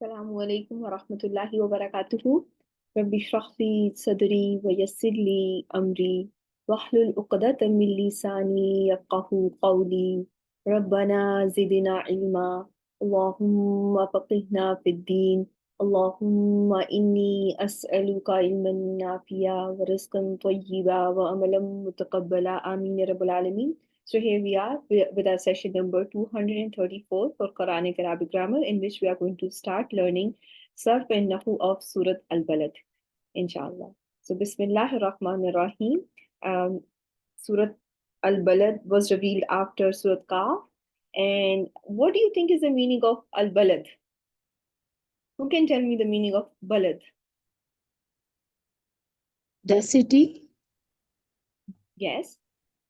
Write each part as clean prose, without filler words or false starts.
السلام عليكم ورحمة الله وبركاته. ربي اشرح لي صدري ويسر لي أمري واحلل عقدة من لساني يفقهوا قولي. ربنا زدنا علما، اللهم فقهنا في الدين، اللهم إني أسألك علما نافعا ورزقا طيبا وعملا متقبلا آمين يا رب العالمين. So here we are with our session number 234 for Quranic Arabic Grammar, in which we are going to start learning Sarf and Nahu of Surat Al-Balad, inshallah. So Bismillah ar-Rahman ar-Rahim. Surat Al-Balad was revealed after Surat Qaf. And what do you think is the meaning of Al-Balad? Who can tell me the meaning of Balad? The city. Yes,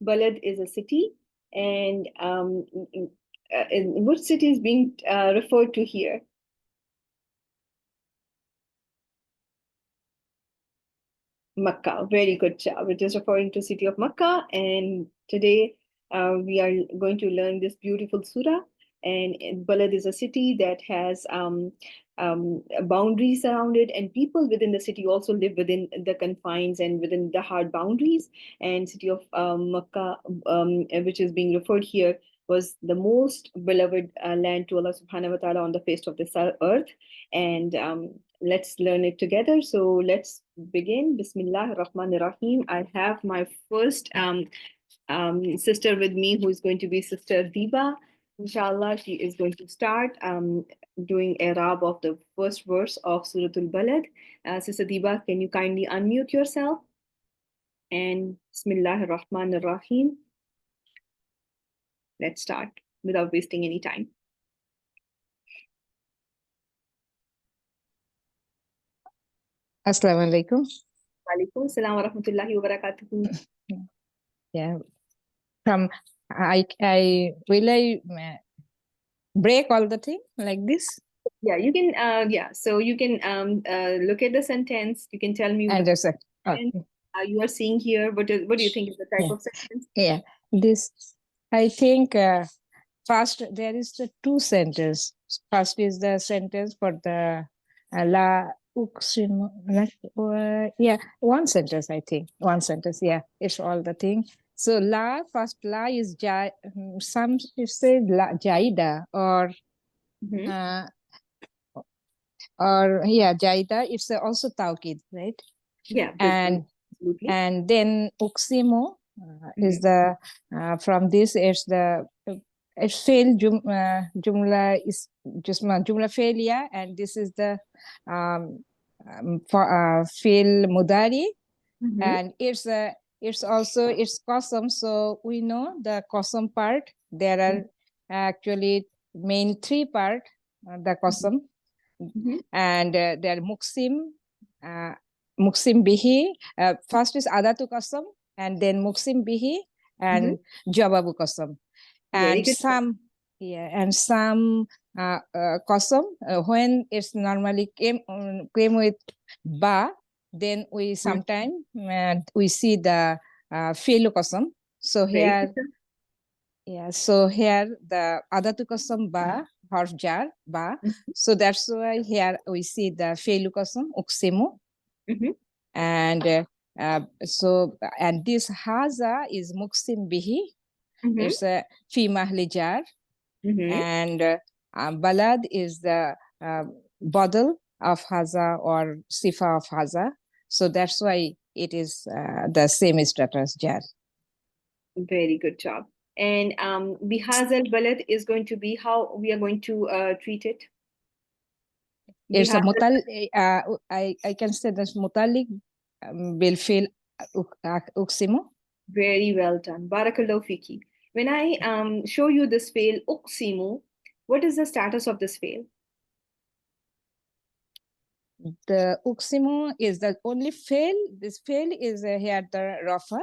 Balad is a city. And which city is being referred to here? Makkah. Very good job. It is referring to city of Makkah. And today we are going to learn this beautiful surah. And Balad is a city that has boundaries around it, and people within the city also live within the confines and within the hard boundaries. And city of Makkah, which is being referred here, was the most beloved land to Allah subhanahu wa ta'ala on the face of this earth. And let's learn it together. So let's begin. Bismillah ar-Rahman ar-Rahim. I have my first sister with me, who is going to be Sister Diba. Inshallah, she is going to start doing Arab of the first verse of Surah Al-Balad. Sister Diba, can you kindly unmute yourself? And Bismillah ar-Rahman ar-Rahim. Let's start without wasting any time. Assalamu alaikum. Walaikum assalam wa rahmatullahi wa barakatuhu. Yeah. Will I break all the thing like this? Yeah, you can. So you can look at the sentence. You can tell me what Understand. Okay. you are seeing here. What do you think is the type of sentence? Yeah. This, I think, first there is the two sentences. First is the sentence for the la uqsimu. Yeah, one sentence, I think. One sentence. Yeah, it's all the thing. So first la is some say la jaida or jaida. It's also tawkid, right? Yeah. And absolutely. And then uqsimu is the from this is the fail jumla is just jumla failure, and this is the fail mudari, and it's also it's qasam. So we know the qasam part. There are actually main three part, the qasam, and there are Muksim bihi. First is adatu qasam, and then muksim bihi and jawabu qasam. And some qasam when it's normally came with ba, then we sometimes we see the fi'lu qasam. So here, so here the adatu qasam ba, harf jar ba. So that's why here we see the fi'lu qasam uqsimu. And and this haza is muksim bihi. It's a fi mahli jar, and balad is the badal of haza or sifa of haza. So that's why it is the same status jar. Very good job. And bihazal balad is going to be how we are going to treat it. It's a I can say that mutalik will feel uqsimu. Very well done. Barakallahu fiki. When I show you this fail uqsimu, what is the status of this fail? The uqsimu is the only fail. This fail is here the rafa.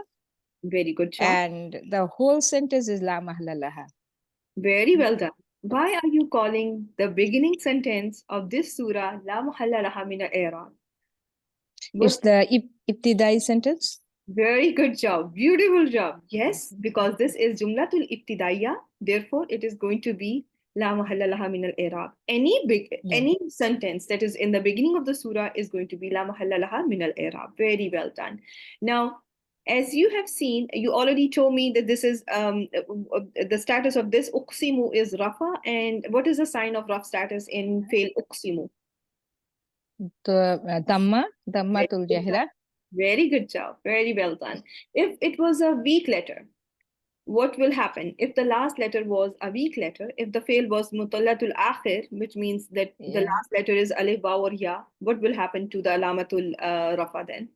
Very good job. And the whole sentence is la mahla laha. Very well done. Why are you calling the beginning sentence of this surah la mahalla laha min al-i'rab? It's the ibtidai sentence. Very good job. Beautiful job. Yes, because this is jumlatul ibtidaiya. Therefore, it is going to be La mahalla laha min al-i'rab. Any sentence that is in the beginning of the surah is going to be la mahalla laha min al-i'rab. Very well done. Now, as you have seen, you already told me that this is the status of this uqsimu is rafa, and what is the sign of raf status in fail uqsimu? Dammatul jahra. Very good job. Very well done. If it was a weak letter, what will happen? If the last letter was a weak letter, if the fail was mutallatul akhir, which means that the last letter is alif, ba, or ya, what will happen to the alamatul rafa then?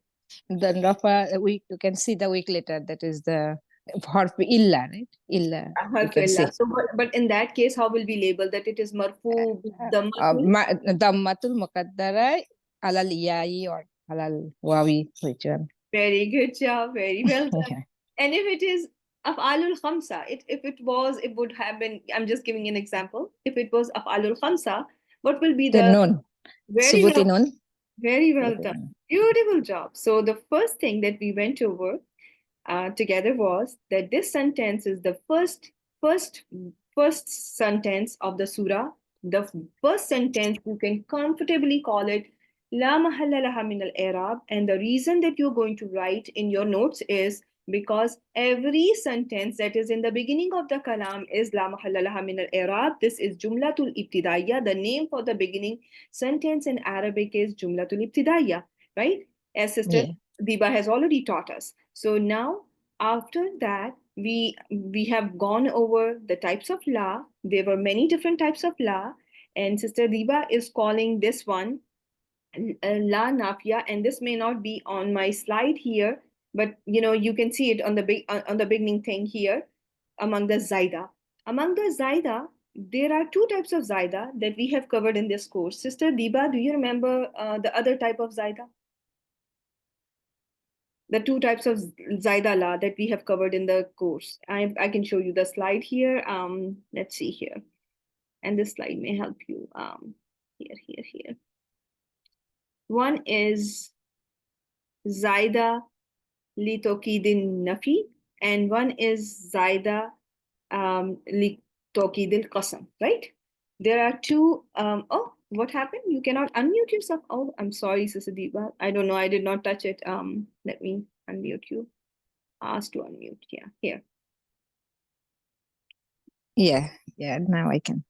Then rafa, you can see the weak letter, that is the harf illa, right? Illa. You can see. So, but in that case, how will we label that it is marfu Dammatul muqaddara alal ya'i or alal wawi, which one? Very good job. Very well done. And if it is af'alul khamsa, it would have been, I'm just giving an example. If it was af'alul khamsa, what will be The nun. Very well, nun. very well done. Beautiful job. So the first thing that we went over together was that this sentence is the first sentence of the surah. The first sentence, you can comfortably call it La mahalla laha min al-i'rab, and the reason that you're going to write in your notes is because every sentence that is in the beginning of the kalam is La mahalla laha min al-i'rab. This is Jumlatul Ibtidaiya. The name for the beginning sentence in Arabic is Jumlatul Ibtidaiya, right? As Sister Diba has already taught us. So now, after that, we have gone over the types of la. There were many different types of la, and Sister Diba is calling this one la nafia, and this may not be on my slide here, but you can see it on the beginning thing here. Among the zaida, there are two types of zaida that we have covered in this course. Sister Diba, do you remember the other type of zaida? The two types of zaida la that we have covered in the course. I can show you the slide here. Let's see here, and this slide may help you. Here. One is zaida li tawkidin nafi, and one is zaida li tawkidil qasam, right? There are two. Oh, what happened? You cannot unmute yourself. Oh, I'm sorry, Sister Deepa. I don't know. I did not touch it. Let me unmute you. Ask to unmute. Yeah, here. Yeah, now I can.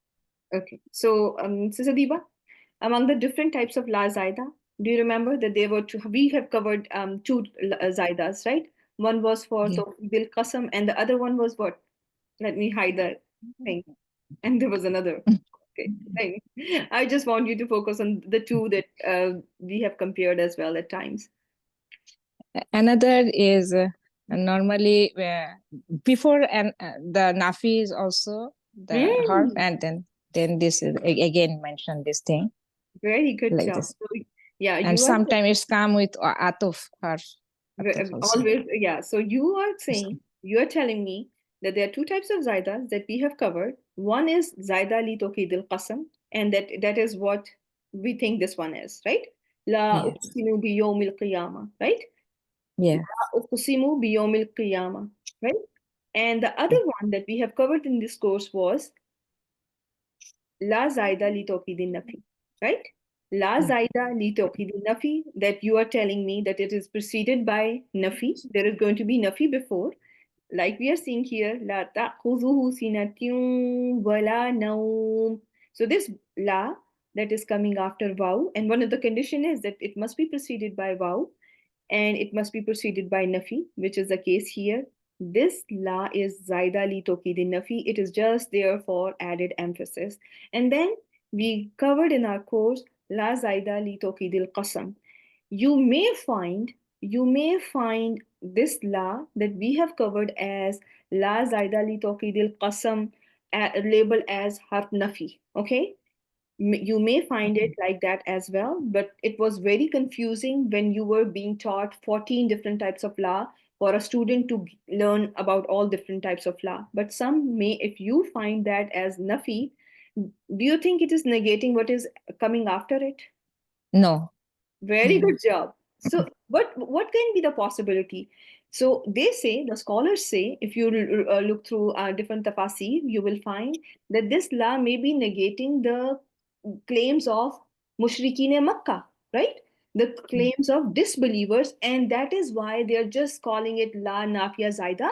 Okay. So, Sister Deepa, among the different types of la zaida, do you remember that there were two? We have covered two zaidas, right? One was for Tawqidil Qasam, and the other one was what? Let me hide the thing. And there was another thing. I just want you to focus on the two that we have compared as well at times. Another is normally before the nafi is also the harf, and then this is again mentioned this thing. Very good job. So, yeah, and sometimes it's come with atuf harf. Always, yeah. So you are telling me that there are two types of zaidas that we have covered. One is zaida li tawkidil qasam, and that is what we think this one is, right? La uqsimu bi yawmil qiyamah, right? Yeah. La uqsimu bi yawmil qiyamah, right? And the other one that we have covered in this course was la zaida li tawkidin nafi, right? La zaida li tawkidin nafi, that you are telling me that it is preceded by nafi. There is going to be nafi before, like we are seeing here, la ta'khudhuhu sinatun wala nawm. So this la that is coming after waw, and one of the condition is that it must be preceded by waw, and it must be preceded by nafi, which is the case here. This la is zaida li tawkidin nafi. It is just there for added emphasis. And then we covered in our course la zaida li tawkidil qasam. You may find this la that we have covered as la zaida li tawkidil qasam labeled as harf nafi. Okay, you may find it like that as well, but it was very confusing when you were being taught 14 different types of la for a student to learn about all different types of la. But some may, if you find that as nafi, do you think it is negating what is coming after it? No. Very good job. So what can be the possibility? So they say, the scholars say, if you look through different tafasir, you will find that this la may be negating the claims of mushrikeen Makkah, right? The claims of disbelievers, and that is why they are just calling it la nafiya zaida,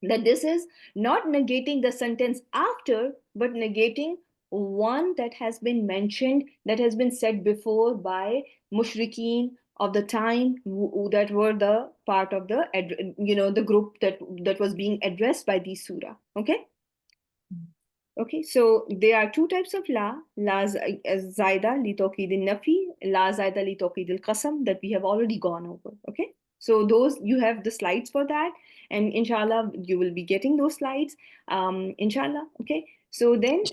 that this is not negating the sentence after, but negating one that has been mentioned, that has been said before by mushrikeen of the time that were the part of the the group that was being addressed by the surah. Okay. Okay, so there are two types of la zaida li tawqid nafi, la zaida li tawqid al-qasam, that we have already gone over. Okay, so those, you have the slides for that, and inshallah you will be getting those slides, inshallah. Okay, so then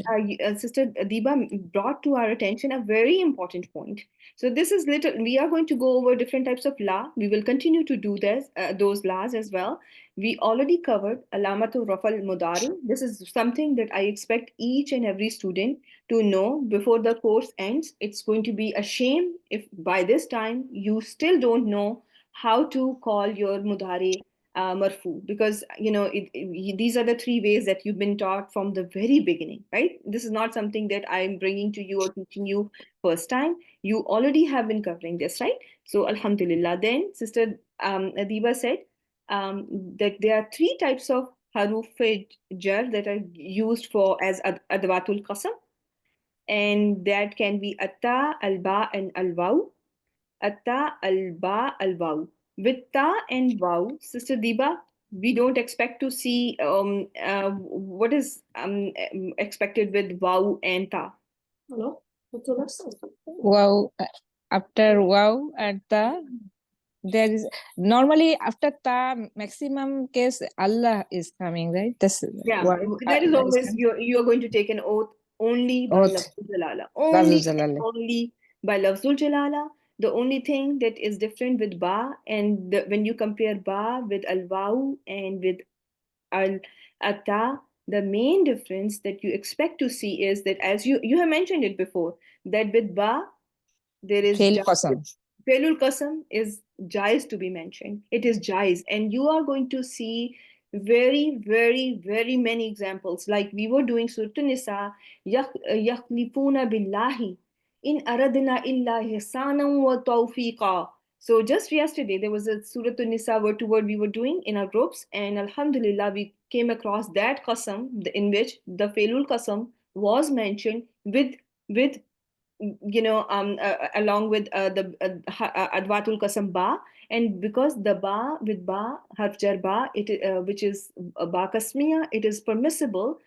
Sister Adiba brought to our attention a very important point. So this is little, we are going to go over different types of la. We will continue to do this, those laws as well. We already covered Alamatul Rafal Mudari. This is something that I expect each and every student to know before the course ends. It's going to be a shame if by this time you still don't know how to call your Mudari marfu, because these are the three ways that you've been taught from the very beginning, right? This is not something that I'm bringing to you or teaching you first time. You already have been covering this, right? So Alhamdulillah. Then Sister Adiba said that there are three types of haruf jar that are used for as adwatul qasam, and that can be atta, alba, and alwaw. Atta, alba, alwaw. With ta and waw, Sister Diba, we don't expect to see what is expected with waw and ta. Hello? Wow, after wow at the, there is normally after ta maximum case Allah is coming, right? That's Yeah, what that is Allah is always, coming. you're going to take an oath only by Oath. Lafzul Jalala. Lafzul Only and Jalala. only by Lafzul Jalala. The only thing that is different with ba, and when you compare ba with al-waw and with al-ata, the main difference that you expect to see is that, as you have mentioned it before, that with ba there is Fail qasam. Felul Qasam is jais to be mentioned. It is jais. And you are going to see very, very, very many examples. Like we were doing Surah Nisa, yakhlifuna billahi in aradna illa ihsanan wa tawfiqa. So just yesterday, there was a Surah Nisa word to word we were doing in our groups. And Alhamdulillah, we came across that qasam in which the Felul Qasam was mentioned with along with the adwatul qasam ba, and because the ba with ba harf jar ba, which is ba kasmiya, it is permissible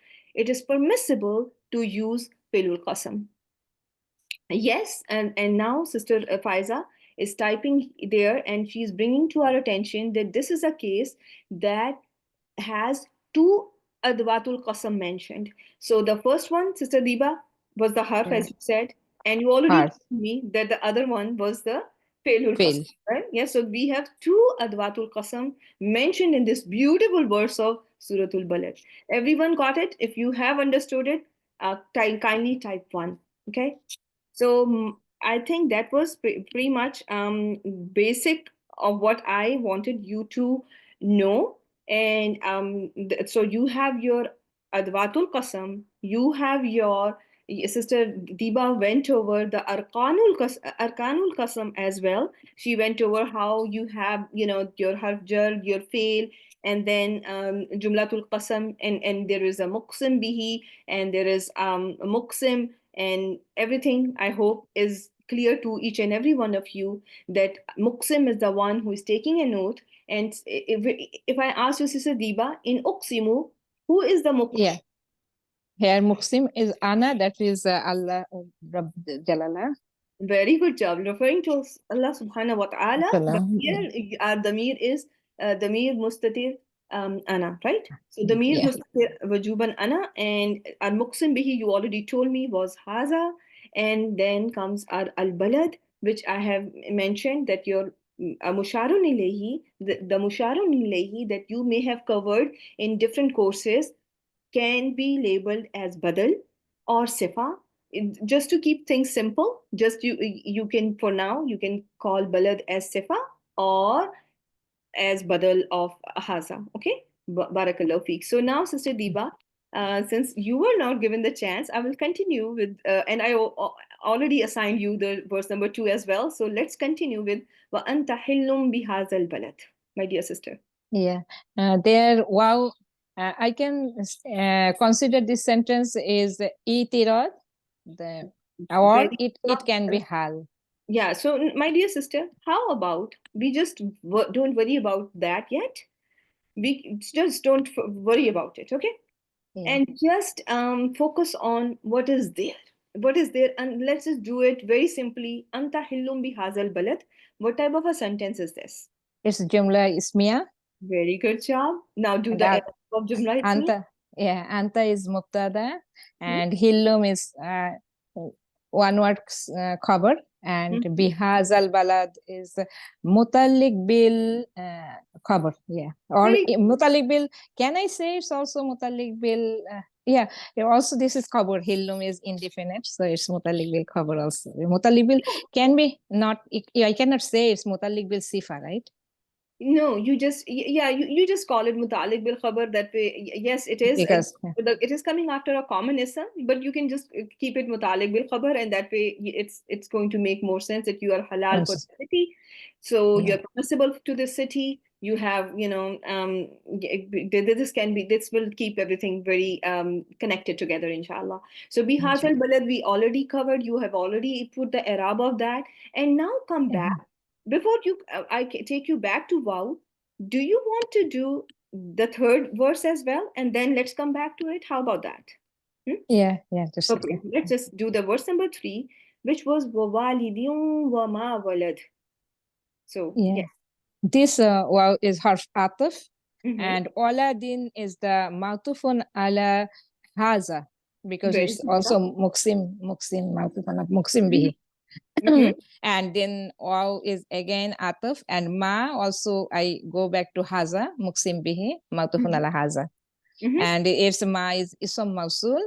to use filul qasam. Yes, and now Sister Faiza is typing there, and she's bringing to our attention that this is a case that has two adwatul qasam mentioned. So the first one, Sister Diba, was the harf, as you said, and you already Harf. told me that the other one was the failul Fail. qasam, right? Yes, so we have two adwatul qasam mentioned in this beautiful verse of Suratul Balad. Everyone got it? If you have understood it, kindly type 1. Okay. So I think that was pretty much basic of what I wanted you to know. And so you have your Adwatul Qasam, you have your Sister Diba went over the Arkanul Qasam as well. She went over how you have, your Harfjar, your fail, and then Jumlatul Qasam, and there is a Muqsim Bihi, and there is Muqsim, and everything, I hope, is clear to each and every one of you that Muqsim is the one who is taking an oath. And if I ask you, Sister Diba, in Uqsimu, who is the Muqsim? Yeah. Here Muqsim is Ana, that is Allah Rabb Jalala. Very good job. Referring to Allah subhanahu wa ta'ala, but Salam. here our damir is damir mustatir ana, right? So damir Yeah. mustatir wajuban ana, and al muqsim bihi, you already told me, was haza, and then comes our al balad, which I have mentioned that your musharun ilayhi, the musharun ilayhi that you may have covered in different courses, can be labeled as badal or sifa. Just to keep things simple, just you can, for now, you can call balad as sifa, or as badal of haza. Okay, barakallahu feek. So now, Sister Diba, since you were not given the chance, I will continue with, and I already assigned you the verse number 2 as well. So let's continue with wa anta hillum bihazal balad, my dear sister. Yeah, there, wow, I can consider this sentence is itirad, or Very it can be hal. Yeah, so my dear sister, how about we just don't worry about that yet? We just don't worry about it, okay? Yeah. And just focus on what is there. What is there? And let's just do it very simply. Anta hillum bihazal balad. What type of a sentence is this? It's Jumla Ismiya. Very good job. Now do the That Arab of Jumla Ismi. Anta is Mubtada, Hmm? and Hillum is one word cover, and Hmm? Bihazal Balad is Mutalik bil cover. Yeah, or Very Mutalik bil. Can I say it's also Mutalik bil? Yeah, also this is cover. Hillum is indefinite, so it's Mutalik bil cover also. Mutalik bil can be not. I cannot say it's Mutalik bil sifa, right? No, you just you just call it mutalik bil khabar that way. Yes, it is. Because It is coming after a common ism, but you can just keep it mutalik bil khabar, and that way it's going to make more sense that you are halal for the city, so yeah. you're permissible to the city. You have this will keep everything very connected together, inshallah. So bihazal balad we already covered. You have already put the Arab of that, and now come back. Before I take you back to wow, do you want to do the third verse as well? And then let's come back to it. How about that? Hmm? Yeah, just Okay, let's just do the verse number 3, which was وَوَالِدٍ وَمَا وَلَدٍ. So, yeah. yes. This wow is harf ataf, Mm-hmm. and Oladin is the matufun ala haza, because Very it's good also job. muksim matufun muksim Mm-hmm. bihi. Mm-hmm. And then wow is again ataf, and ma also I go back to haza muksim bihi matufun ala haza, Mm-hmm. and its ma is ism mausul,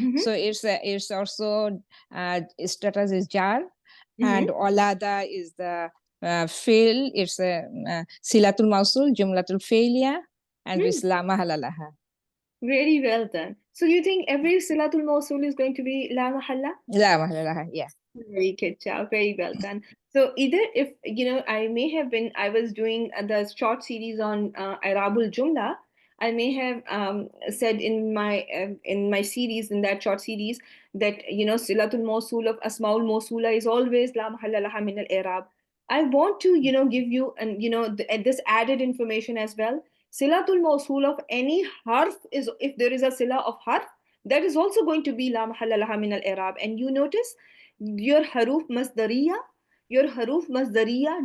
Mm-hmm. so it's also status is jar, Mm-hmm. and olada is the fail. It's a silatul mausul jumlatul failia, and Mm-hmm. it's la mahalla laha. Very well done. So you think every Silatul Mawsul is going to be La Mahalla? La mahalla laha, yeah. Very good job. Very well done. So either if I was doing the short series on Arabul Jumla. I may have said in my series, in that short series, that Silatul Mawsul of Asmaul Mawsula is always La Mahalla Laha Min Al Arab. I want to give you and this added information as well. Silatul Mawsul of any harf is, if there is a sila of harf, that is also going to be La Mahalla Laha Min Al Arab. And you notice your haruf masdariya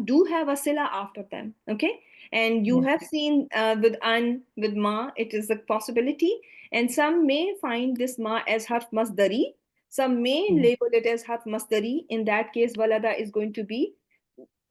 do have a sila after them, okay? And you Yeah. have seen with an, with ma, it is a possibility, and some may find this ma as harf masdari, some may label it as harf masdari. In that case, walada is going to be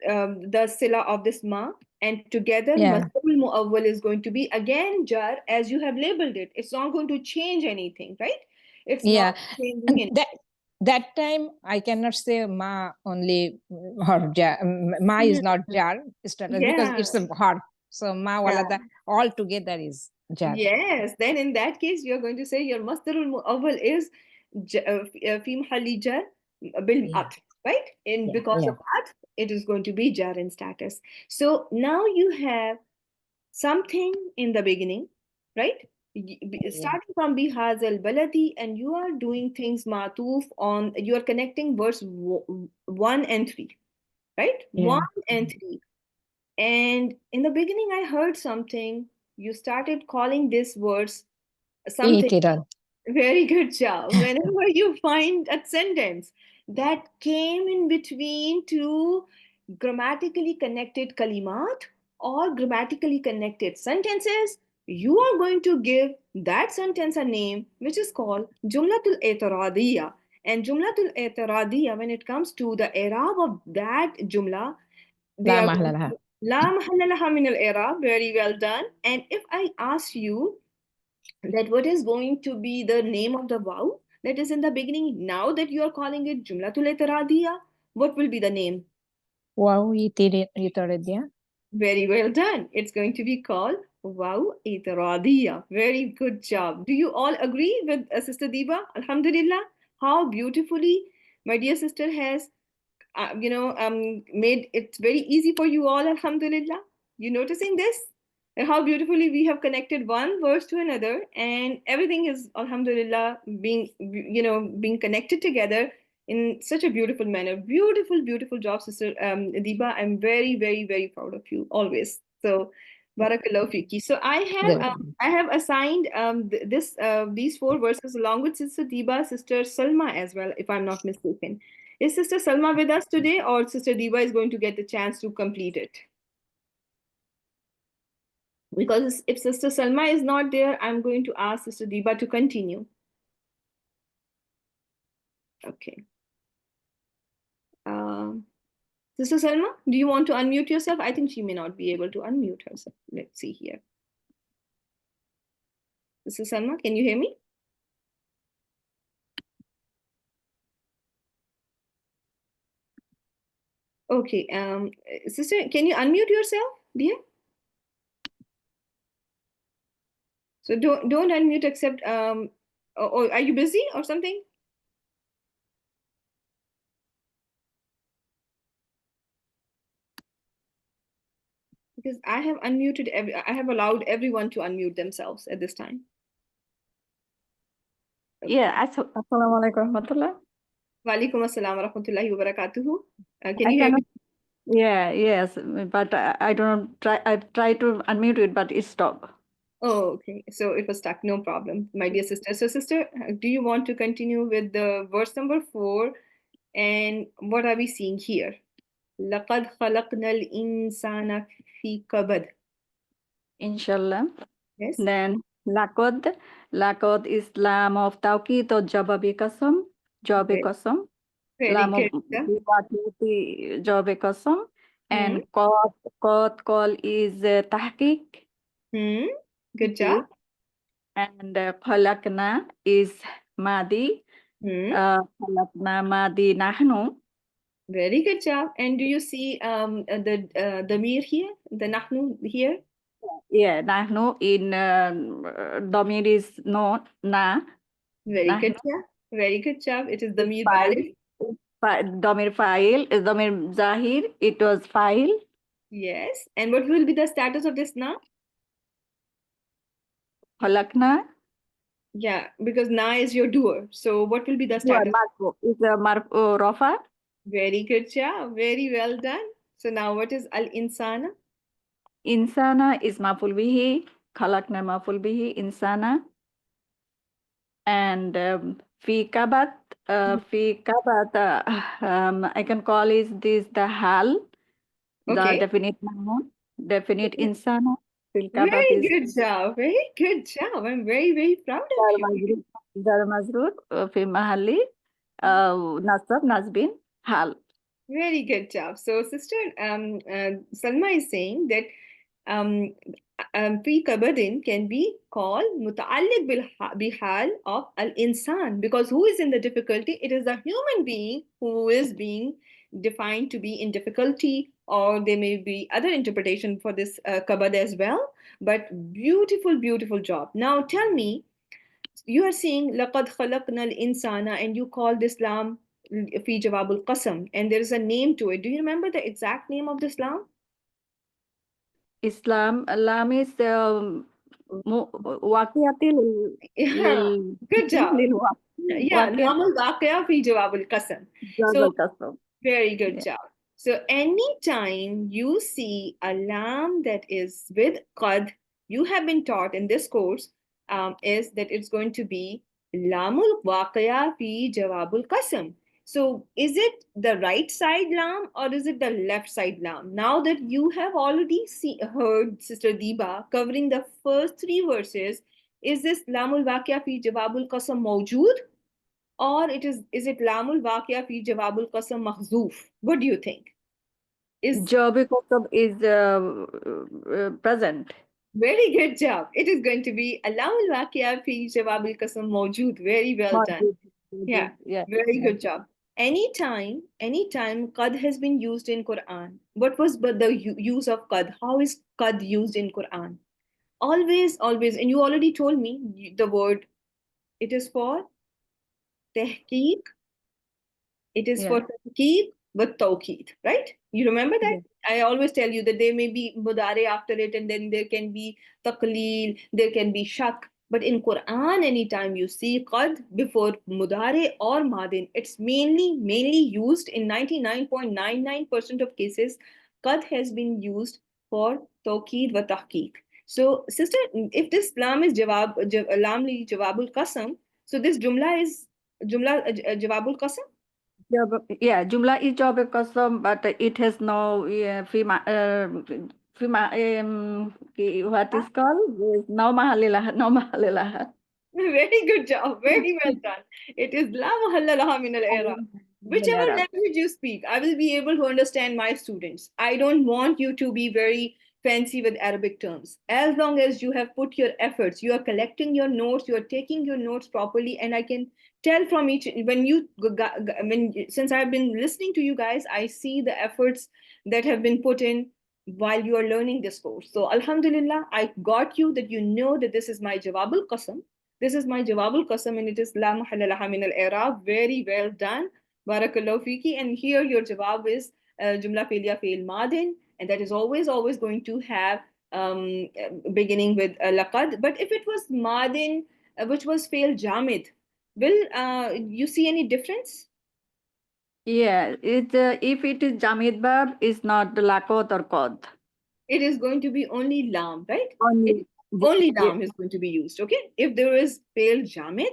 the sila of this ma, and together Yeah. masdarul muawwal is going to be again jar, as you have labeled it. It's not going to change anything, right? It's Yeah. not changing And anything. that time I cannot say ma only, or jar. Ma is not jar status because Yeah, it's a harf. So ma yeah. walada all together is jar. Yes, then in that case, you're going to say your masdarul muawwal is fi mahalli jar bil Yeah. at, right? And Yeah. because Yeah. of at, it is going to be jar in status. So now you have something in the beginning, right? Yeah. Starting from bihaz al baladi, and you are doing things matuf on, you are connecting verse 1 and 3, right? Yeah. 1 and 3. And in the beginning, I heard something. You started calling this verse something. Itiral. Very good job. Whenever you find a sentence that came in between two grammatically connected kalimat or grammatically connected sentences, you are going to give that sentence a name which is called Jumlatul Etiradiyya. And Jumlatul Etiradiyya, when it comes to the Arab of that Jumla, they La are mahla going laha. to La mahalla laha min al-i'rab. Very well done. And if I ask you that what is going to be the name of the wow that is in the beginning, now that you are calling it Jumlatul Itiradiyya, what will be the name? Wow, itiradya. Very well done. It's going to be called Wow Itradiya. Very good job. Do you all agree with Sister Diba? Alhamdulillah. How beautifully my dear sister has made it very easy for you all, alhamdulillah. You noticing this? And how beautifully we have connected one verse to another, and everything is, alhamdulillah, being connected together in such a beautiful manner. Beautiful, beautiful job, Sister Diba. I'm very, very, very proud of you always. So, barakallahu fiki. So I have assigned these four verses along with Sister Diba, Sister Salma as well, if I'm not mistaken. Is Sister Salma with us today, or Sister Diva is going to get the chance to complete it? Because if Sister Salma is not there, I'm going to ask Sister Diva to continue. Okay. Sister Salma, do you want to unmute yourself? I think she may not be able to unmute herself. Let's see here. Sister Salma, can you hear me? Okay. Sister, can you unmute yourself, dear? So don't unmute except or are you busy or something? Because I have I have allowed everyone to unmute themselves at this time. Yeah, Assalamualaikum warahmatullah. Walaikum assalam wa rahmatullahi wa barakatuhu. Can you hear me? Yeah, yes, but I don't try. I try to unmute it, but it stopped. Oh, okay. So it was stuck. No problem, my dear sister. So, sister, do you want to continue with the verse number 4? And what are we seeing here? لَقَدْ خَلَقْنَا الْإِنسَانَ فِي كَبَدٍ. Inshallah. Yes. Then lakod is lam of tawqid or jawabi qasam, jawabi qasam. Very Lam of good. waqiti jawabi qasam. Hmm. And call is tahqiq. Good job. And khalaqna is madi. Khalaqna madi nahnu. Very good job. And do you see the mir here, the nahnu here? Yeah, nahnu in domir is no na. Very Nahnu. good job. Very good job. It is the mir File. Domir file is domir zahir. It was file. Yes. And what will be the status of this na? Khalaqna. Yeah, because na is your doer. So what will be the status? It's a rafa. Very good job. Very well done. So now what is al-insana? Insana is maful bihi. Khalaqna maful bihi. Insana. And fi kabat. I can call is this the hal. The Okay. definite noun. Definite insana. Fil kabat Very is good job. Very good job. I'm very, very proud of you. jar mazroor fi mahalli nasab nasbin hal. Very good job. So, Sister Salma is saying that fi kabadin can be called muta'alliq bihal of al-insan, because who is in the difficulty? It is a human being who is being defined to be in difficulty, or there may be other interpretation for this kabad as well. But beautiful, beautiful job. Now tell me, you are saying لَقَدْ خَلَقْنَا الْإِنسَانَ, and you call this lam fi jawabul qasam, and there is a name to it. Do you remember the exact name of this lam? Islam lam is waqiyati lil Good job. Yeah, waqiyat lam al-waqi'a fi jawabul qasam. So very good Yeah. job. So anytime you see a lam that is with qad, you have been taught in this course is that it's going to be lamul waqiya fi jawabul qasam. So is it the right side lam or is it the left side lam? Now that you have already heard Sister Diba covering the first 3 verses, is this lamul waqiya fi jawabul qasam mawjood? Or is it lamul waqiya fi jawabul qasam mahzoof? What do you think? Jawabi qasam is present. Very good job. It is going to be lamul waqiya fi jawabul qasam mawjood. Very well done. Yeah, very good job. anytime qad has been used in Quran, what was but the use of qad? How is qad used in Quran? Always, and you already told me the word. It is for tehqiq. It is for Yeah. tahqiq with tawqeed, right? You remember that? Yeah. I always tell you that there may be mudare after it, and then there can be taqleel, there can be shak. But in Quran, anytime you see qad before mudare or madin, it's mainly used in 99.99% of cases. Qad has been used for tawqeed wa tahqiq. So, sister, if this lam is lam li jawabul qasam, so this jumla is jawabul qasam. Yeah, Jumla is job custom, but it has no what is called? No mahalilah, no mahalilah. Very good job. Very well done. It is La Mahalla Laha Min al-I'rab. Whichever language you speak, I will be able to understand my students. I don't want you to be very fancy with Arabic terms. As long as you have put your efforts, you are collecting your notes, you are taking your notes properly, and I can tell from each since I've been listening to you guys, I see the efforts that have been put in while you are learning this course. So Alhamdulillah, I got you that you know that this is my Jawabul Qasam. This is my Jawabul Qasam, and it is La Mahalla Laha Min al-I'rab. Very well done. Barakallahu fiki. And here your jawab is Jumla Fi'liya Fi'l Madin, and that is always going to have beginning with laqad. But if it was Madin, which was Fi'l Jamid, will you see any difference? Yeah, if it is Jamid verb, it's not lakot or kod. It is going to be only lam, right? Only, Only yeah, lam is going to be used. Okay, if there is fail jamid,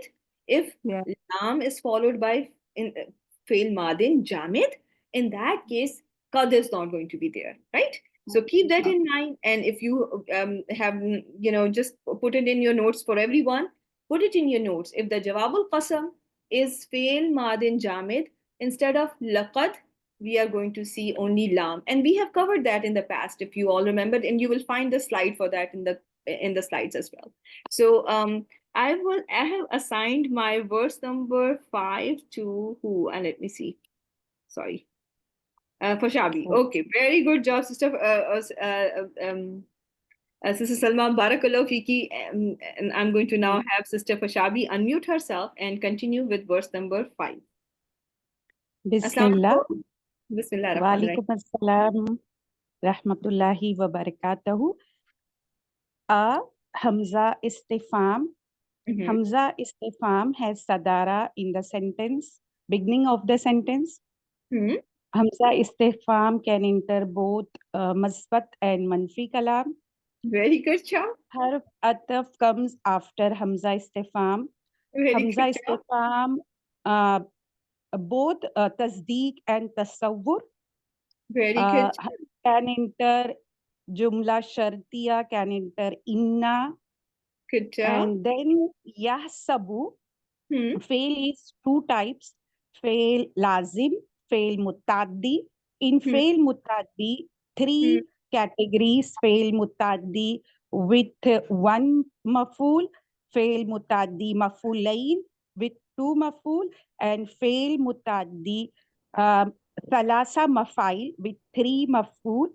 if yeah. lam is followed by fail madin jamid, in that case qad is not going to be there, right? So keep that in mind, and if you have just put it in your notes for everyone, put it in your notes. If the jawabul qasam is fail madin jamid, instead of laqad we are going to see only lam, and we have covered that in the past if you all remembered, and you will find the slide for that in the slides as well. So I have assigned my verse number 5 to who? And let me see. Sorry. For Shabi. Okay, very good job, sister. Sister Salma, Barakallahu Fiki. And I'm going to now have Sister Fashabi unmute herself and continue with verse number 5. Bismillah. Bismillah. Walaikum assalam rahmatullahi wa barakatuhu. A Hamza istifham. Hamza istifham has sadara in the sentence, beginning of the sentence. Hamza istifham can enter both masbat and manfi kalam. Very good job. Harf ataf comes after Hamza istifham. Hamza istifham both tasdeeq and tasawwur. Very good. Can enter Jumla Shartiya, can enter Inna. Good job. And then Yahsabu. Fail is two types. Fail Lazim, Fail Mutaddi. In Fail Mutaddi, three categories. Fail Mutaddi with one maful. Fail Mutaddi mafulain with two maful. And Fail Mutaddi Thalasa mafail with three maful.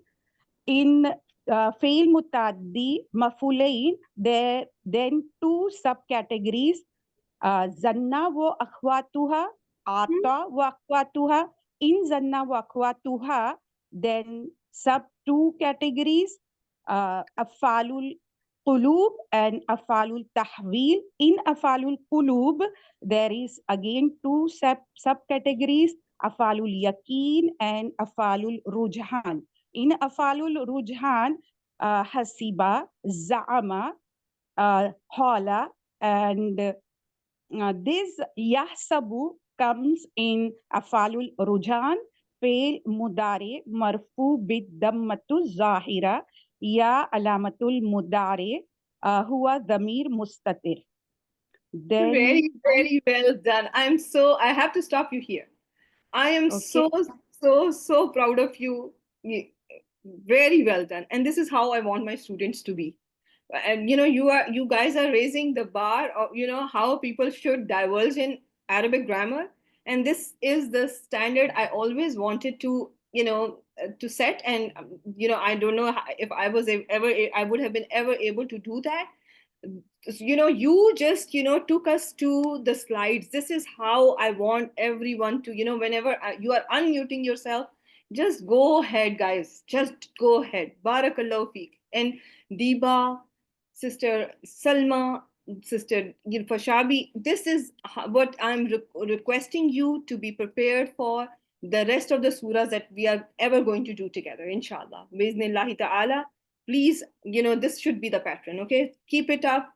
In fail mutaddi mafulain, there then two subcategories, zanna wa akhwatuha, ata wa akhwatuha. In zanna wa akhwatuha, then sub two categories, afalul qulub and afalul tahwil. In afalul qulub, there is again two subcategories, afalul yaqeen and afalul rujhan. In afalul rujhan, hasiba, za'ama, hala, and this yahsabu comes in afalul rujhan, fail mudare, marfu bid dammatu zahira, ya alamatul mudare, huwa dhamir mustatir. Then, very well done. I have to stop you here. I am so proud of you. Very well done. And this is how I want my students to be. And you guys are raising the bar of how people should divulge in Arabic grammar. and this is the standard I always wanted to, to set. And I don't know if I was ever, I would have been ever able to do that. You just took us to the slides. This is how I want everyone to, whenever you are unmuting yourself, just go ahead, guys, just go ahead. Barakallahu feek. And Diba, Sister Salma, Sister Fashabi, this is what I'm requesting you to be prepared for the rest of the surahs that we are ever going to do together, inshallah. Bismillahi ta'ala. Please, this should be the pattern, okay? Keep it up.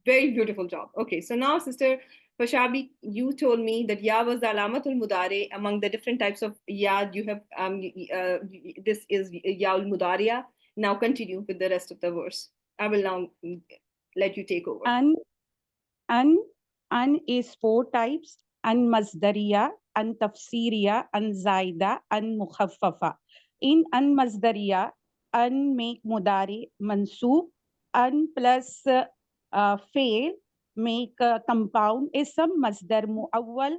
Very beautiful job. Okay, so now, Sister Fashabi, you told me that ya was the alamatul mudare. Among the different types of ya, you have, this is yaul mudariya. Now continue with the rest of the verse. I will now let you take over. An is 4 types: an masdariya, an tafsiriya, an zaida, an mukhaffafa. In an masdariya, an make mudari mansoob, an plus fail make compound ism masdar muawwal.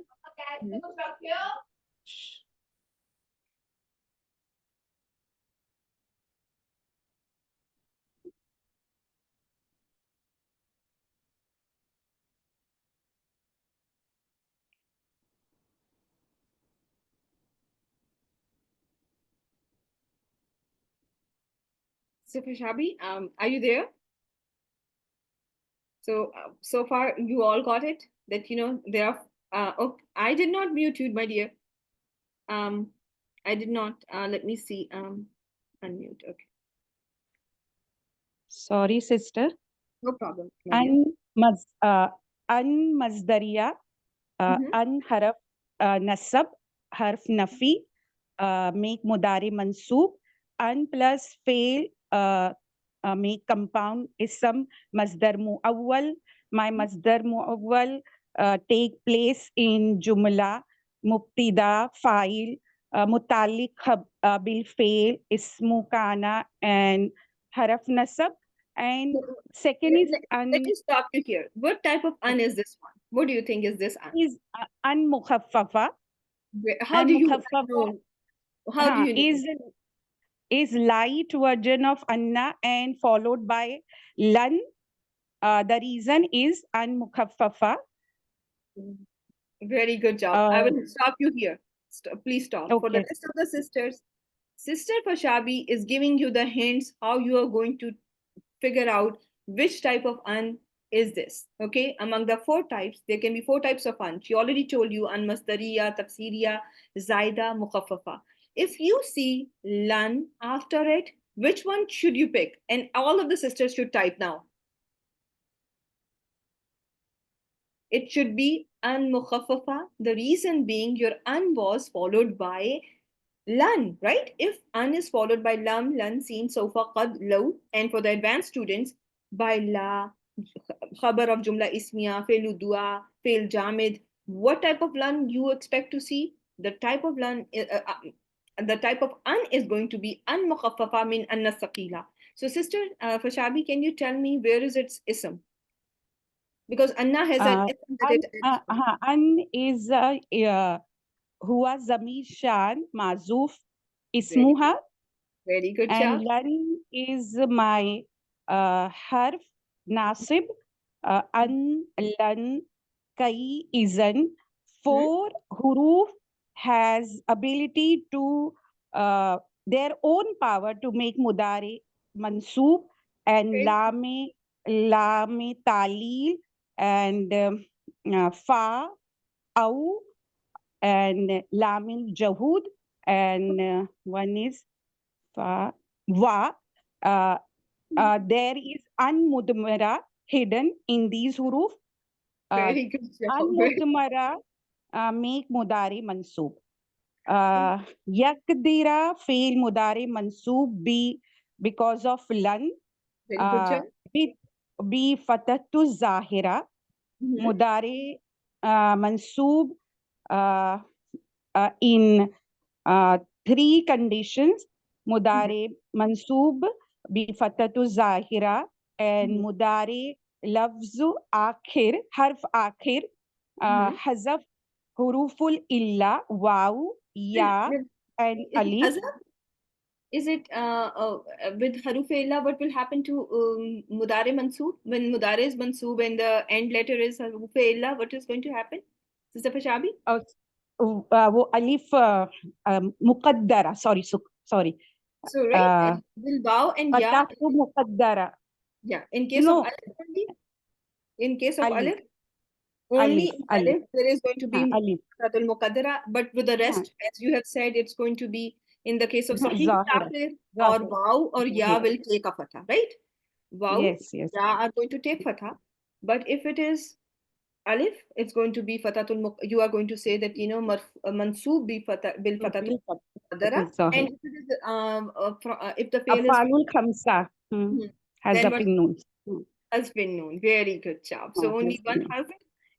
So Fashabi, are you there? So so far you all got it, that there are oh, I did not mute you, my dear. I did not. Let me see. Unmute. Okay. Sorry, sister. No problem. My dear. An masdariya, an harf nasab, harf nafi, make mudari mansoob, an plus fail make compound ism masdar muawwal. My masdar muawwal take place in jumla, mubtida, fa'il, mutalik bil fail, ismu kana, and harf nasab. And second is let me stop you here. What type of an is this one? What do you think is this an? Is an mukhaffafa. How do you know? How do you know? Is light version of anna and followed by lan. The reason is an mukhaffafa. Very good job. I will stop you here. Please stop. Okay. For the rest of the sisters, Sister Fashabi is giving you the hints how you are going to figure out which type of an is this. Okay, among the 4 types, there can be 4 types of an. She already told you an masdariya, tafsiriya, zaida, mukhaffafa. If you see lan after it, which one should you pick? And all of the sisters should type now. It should be an mukhaffafa. The reason being your an was followed by lan, right? If an is followed by lam, lan, seen, sofa, qad, law, and for the advanced students, by la, khabar of jumla ismiya, fi'l dua, fi'l jamid. What type of lan you expect to see? The type of lan, the type of an is going to be an mukhaffafa min anna saqila. So, Sister Fashabi, can you tell me where is its ism? Because anna has an ism that it. An is huwa zamir shan mazuf ismuha. Very good job. And lan is my harf nasib. An, lan, kai, izan. 4 huruf has ability to their own power to make mudari mansoob, and lame talil, and fa, au, and lamil jahud, and one is fa, wa. There is an-mudmara hidden in these huruf. Very good job. An-mudmara make mudari mansoob. Yakdira fail mudari mansoob be because of lan. Very good job. Be fatatu zahira. Mudari mansoob in 3 conditions. Mudari mansoob be fatatu zahira, and mudari lafzu akhir, harf akhir, hazaf huruful illa, waw, ya, With- and Is it alif. hazaf? Is it with haruf illa? What will happen to mudare mansoob when mudare is mansoob and the end letter is haruf illa? What is going to happen, Sister Fashabi? वो alif muqaddara, sorry, sorry. So right, will waw and ya. Fatahtu muqaddara. Yeah, in case of No, alif only. In case of alif, alif, only in alif. alif there is going to be Alif. Fatul Muqaddara, but with the rest, as you have said, it's going to be in the case of Sahih Zahira. Kafir or Waw or Ya Yes. will take a fatha, right? Waw, Yes, yes. Ya are going to take fatha, but if it is alif, it's going to be Fatatul you are going to say that, Mansoob bi fatha bil Fatatul Muqaddara, Zahira. and if it is if the fail is Afalul khamsa. Has then a what? pin noon. Has been known. Very good job. So only one harf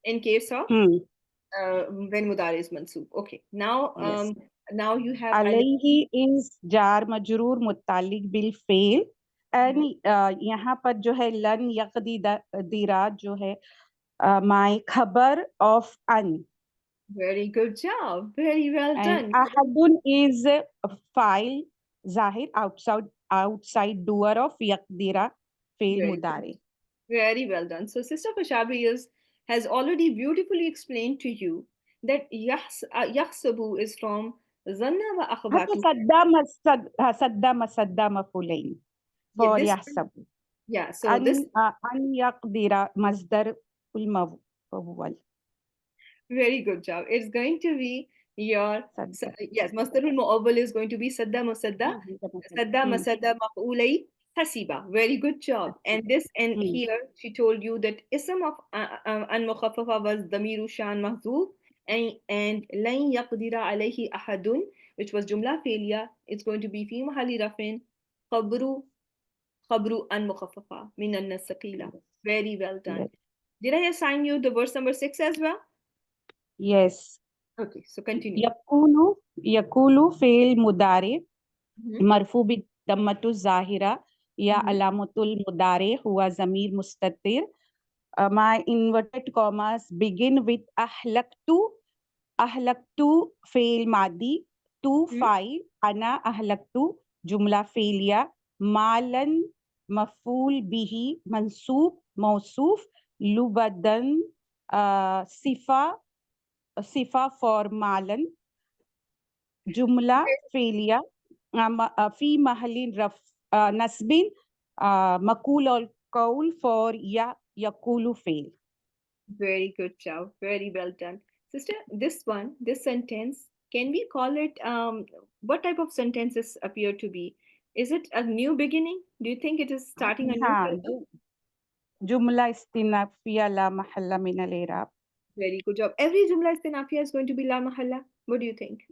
in case of when mudari is mansoob. Okay. Now Yes. now you have alif. Alayhi is jar majroor मुत्तालिक bil fail and यहाँ पर जो है लन यक़दीरा जो है my खबर of an. Very good job. Very well And done. ahadun is a file zahir outside doer of yaqdira fail Very mudari. Very well done. So Sister Fashabi has already beautifully explained to you that yahsabu is from zanna wa akhbatu. Saddama fulain for this yahsabu. Yeah, so this An yaqdira masdar ulmawwal. very good job. It's going to be your yes, masdarul mu'awwal is going to be sadda musadda masadda maf'ulay hasiba. Very good job. And this and here she told you that ism of an mukhaffafa was damiru shan mahzuf and lan yaqdira alayhi ahadun, which was jumla failure. It's going to be fi mahali rafin khabru an mukhaffafa min an nasaqila. Very well done. Did I assign you the verse number 6 as well? Yes. Okay, so continue. Yakulu fail mudari marfu bi dammatu zahira ya alamatul mudari huwa zamir mustatir. My inverted commas begin with ahlaktu fail madi to file ana ahlaktu jumla failia malan maful bihi mansub mausuf lubadan sifa for malan jumla failia fi mahalin raf nasbin makul or qaul for yakulu fail. Very good job. Very well done. Sister, this sentence, can we call it, what type of sentences appear to be? Is it a new beginning? Do you think it is starting a new? Jumla istinafiya la mahalla min al-i'rab. Very good job. Every jumla istinafiya is going to be la mahalla. What do you think?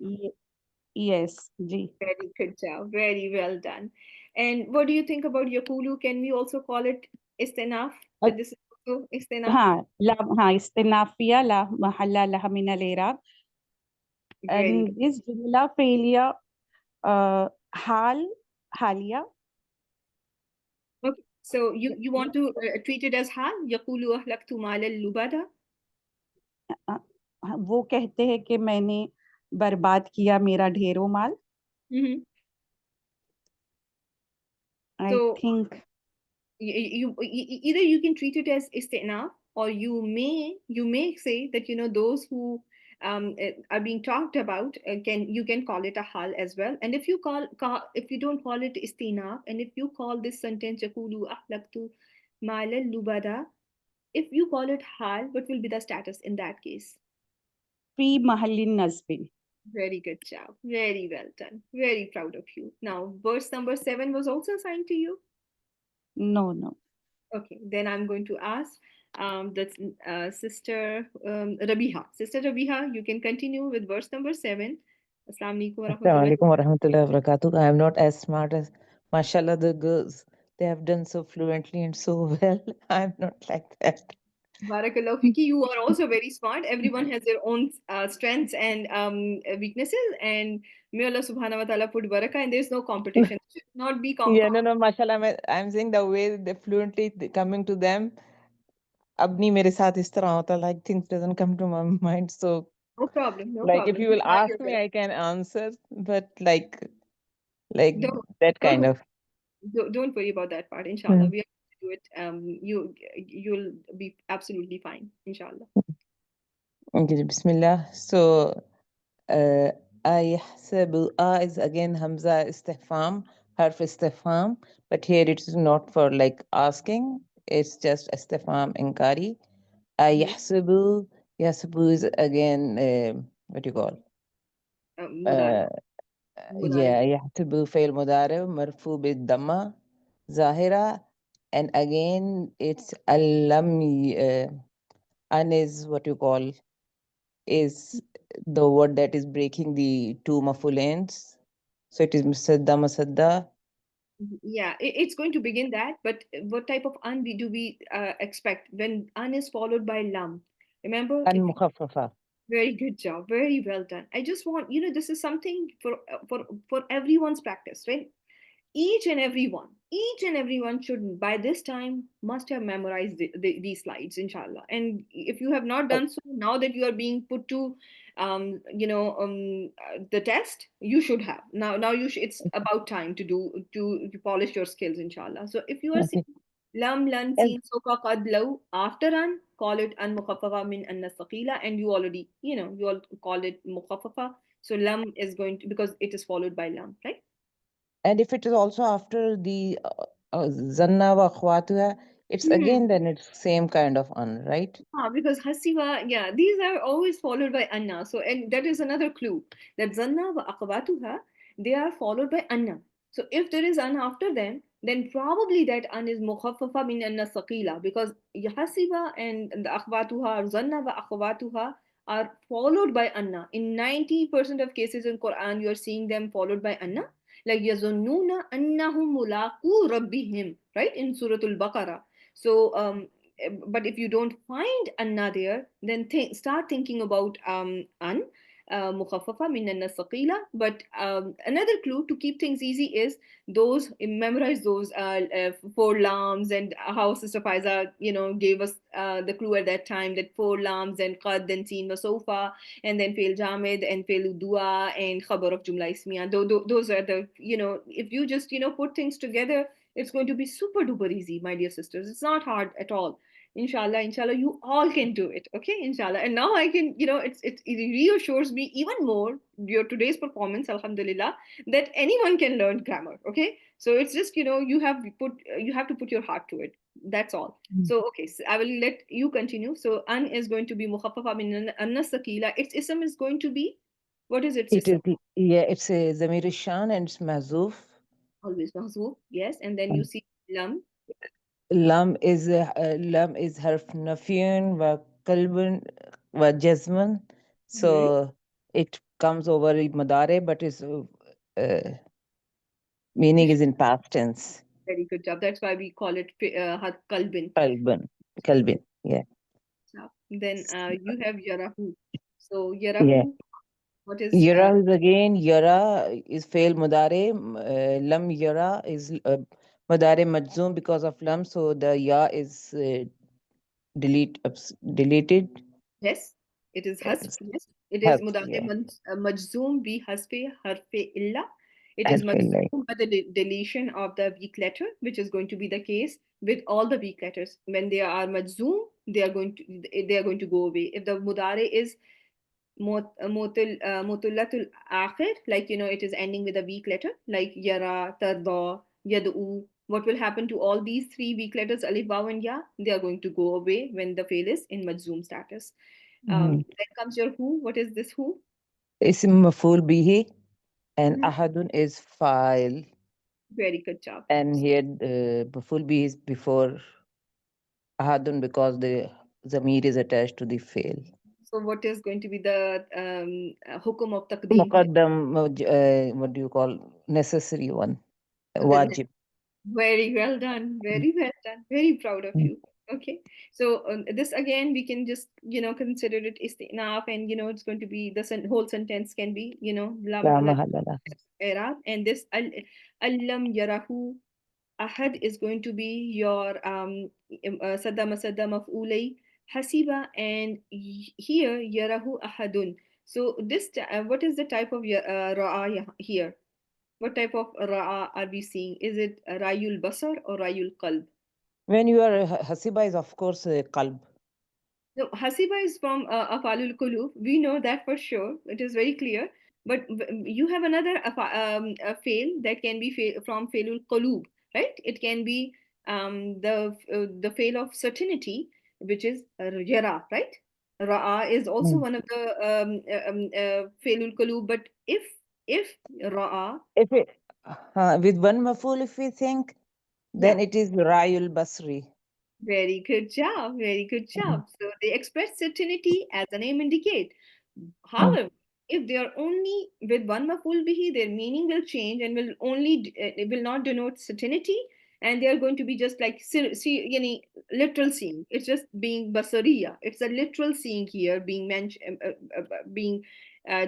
Yes, ji. Very good job. Very well done. And what do you think about yakulu? Can we also call it istinaf? That this is also istinaf? Istinafiya la mahalla laha min al-i'rab. And this jumla failure halia. Okay, so you want to treat it as hal? Yaqulu ahlaktu mal al-lubada? वो कहते हैं कि मैंने बर्बाद किया मेरा ढेरों माल. I think either you can treat it as istinaf, or you may say that those who are being talked about you can call it a hal as well. And if you don't call it istinaf, and if you call this sentence yaqulu ahlaktu mal al-lubada, if you call it hal, what will be the status in that case? Fi mahallin nasbin. Very good job. Very well done. Very proud of you. Now, verse number 7 was also assigned to you? No. Okay, then I'm going to ask Sister Rabiha. Sister Rabiha, you can continue with verse number 7. Assalamu alaikum wa rahmatullahi wa barakatuh. I am not as smart as, mashallah, the girls. They have done so fluently and so well. I am not like that. Barakallahu fiki, you are also very smart. Everyone has their own strengths and weaknesses, and may Allah subhanahu wa ta'ala put barakah, and there's no competition. It should not be no, mashallah, I'm saying the way they fluently coming to them, abni mere saath is tarah hota, like things doesn't come to my mind, so No problem, no Like if problem. you will Try your ask me, best. I can answer, but like Don't, that kind don't, of. don't worry about that part, inshallah. Hmm. We are going to do it. You'll be absolutely fine, inshallah. Okay, Bismillah. So, أيحسب is again Hamza istifham, harf istifham, but here it is not for like asking, it's just istifham inkari. أيحسب, yahsabu is again, what do you call? Mudari. Uh, Mudari. yeah, يحسب فعل مضارع مرفوع بالضمة ظاهرة, and again it's alam, an is what you call, is the word that is breaking the two mafulains. So it is Musadda Masadda. Yeah, it's going to begin that, but what type of an do we expect when an is followed by lam? Remember, And if Mukhaffafa. very good job, very well done. I just want, this is something for everyone's practice, right? Each and everyone should by this time must have memorized these slides, inshallah. And if you have not done so, now that you are being put to the test, you should have now you should, it's about time to polish your skills, inshallah. So if you are Okay. saying lam lan And seen sofa qad law after an, call it an mukhaffafa min anna thaqila, and you already you all call it mukhaffafa. So lam is going to, because it is followed by lam, right? if it is also after the Zanna wa akhwatuha, it's again then it's same kind of an, right? Because hasiba, yeah, these are always followed by anna. So, and that is another clue that zanna wa aqwatuha, they are followed by anna. So, if there is an after them, then probably that an is mukhaffafa min anna saqila, because hasiba and the aqwatuha or zanna wa aqwatuha are followed by anna. In 90% of cases in Quran, you are seeing them followed by anna. Like yazunnuna annahum mulaqu rabbihim, right? In Surah Al-Baqarah. So, but if you don't find anna there, then start thinking about an mukhaffafa min anna saqila. But another clue to keep things easy is those, memorize those four lams, and how Sister Faiza gave us the clue at that time, that four lams and qad and seen wa sofa, and then fail jamid and fail dua and khabar of jumla ismiya. Those are the, if you just put things together, it's going to be super duper easy, my dear sisters. It's not hard at all. Inshallah, inshallah, you all can do it. Okay, inshallah. And now I can, it reassures me even more, your today's performance, alhamdulillah, that anyone can learn grammar. Okay, so it's just, you have to put your heart to it. That's all. So okay, so I will let you continue. So an is going to be mukhaffafa min anna sakila. Its ism is going to be, what is its It ism? is yeah, it's a Zamir Shan and it's Mazuf. Always mahzoof. Yes, and then you see lam. Lam is harf nafiyun wa kalbun wa jazman. Hmm. So it comes over madare, but its meaning is in past tense. Very good job. That's why we call it kalbin. Kalbun. Kalbin. Yeah. Then you have yarahu. So Yeah. yarahu, what is Yara is again, Yara is fail mudare. Lam Yara is mudare majzoom because of lam. So the ya is deleted. yes, it is hasf. Yes. Yes, it is Harf, mudare yeah. majzoom bi hasfe harfe illa. It is Harf illa. majzoom by the deletion of the weak letter, which is going to be the case with all the weak letters. When they are majzoom, they are going to go away. If the mudare is motullatul akhir, like it is ending with a weak letter, like yara, tarda, yad'u. What will happen to all these three weak letters, alif, waw, and ya? They are going to go away when the fail is in majzoom status. Then comes your who. What is this who? Ism maful bihi and ahadun is file. Very good job. And here maful bihi is before ahadun because the zamir is attached to the fail. So what is going to be the hukum of taqdeem here? Muqaddam, what do you call, necessary one, So the wajib. Very well done. Very well done. Very proud of you. Okay. So this again, we can just, consider it istinaf, and, it's going to be the whole sentence can be, la La mahala mahalala. i'rab. And this allam yarahu ahad is going to be your sadda masadda maf'ulay. hasiba, and here yarahu ahadun. So this what is the type of ra'a here? What type of ra'a are we seeing? Is it rayul basar or rayul qalb? When you are hasiba is of course qalb. No, hasiba is from afalul kulub. We know that for sure. It is very clear. But you have another fail that can be from failul kulub, right? It can be the fail of certainty, which is yara, right? Ra'a is also one of the failul kulub. But if ra'a, If it, with one maful, if we think, then yeah. it is Rayul Basri. Very good job. Very good job. So they express certainty as the name indicate. However, if they are only with one maful bihi, their meaning will change and will only it will not denote certainty, and they are going to be just like see, literal seeing. It's just being basariya. It's a literal seeing here being mentioned, being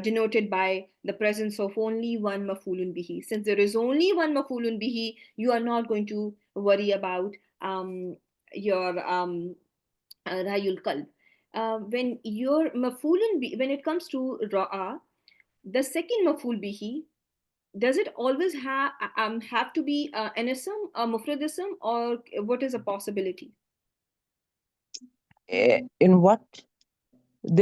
denoted by the presence of only one mafulun bihi. Since there is only one mafulun bihi, you are not going to worry about your rayul qalb. When your mafulun when it comes to ra'a, the second maful bihi, does it always have to be an ism, a mufradism, or what is a possibility? In what? It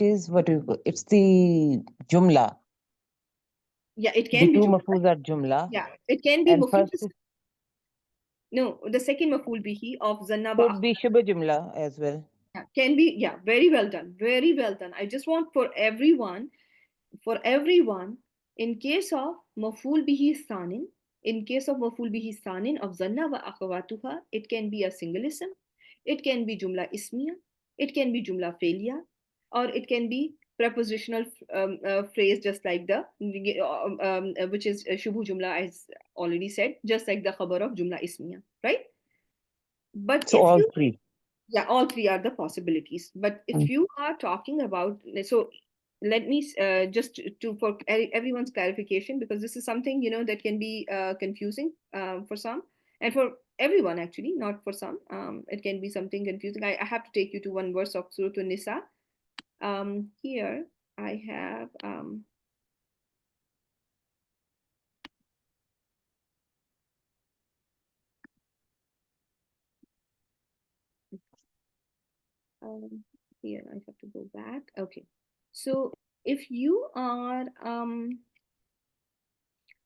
is what you call, it's the jumla. Yeah, it The can be two jumla. mafuz are jumla. Yeah, it can be And first mufradism. No, the second maful bihi of zanna could be shubha jumla as well. can be, yeah, very well done, very well done. I just want for everyone, in case of maful bihi sanin, of zanna wa akhawatuha, it can be a single ism, it can be jumla ismiya, it can be jumla failya, or it can be prepositional phrase, just like the which is shubhu jumla, as already said, just like the khabar of jumla ismiya, right? But So if all you, three. yeah, all three are the possibilities. But if you are talking about, so let me just to for everyone's clarification, because this is something that can be confusing for some, and for everyone actually, not for some. It can be something confusing. I have to take you to one verse of Surah An-Nisa. Here I have here I have to go back. Okay, so if you are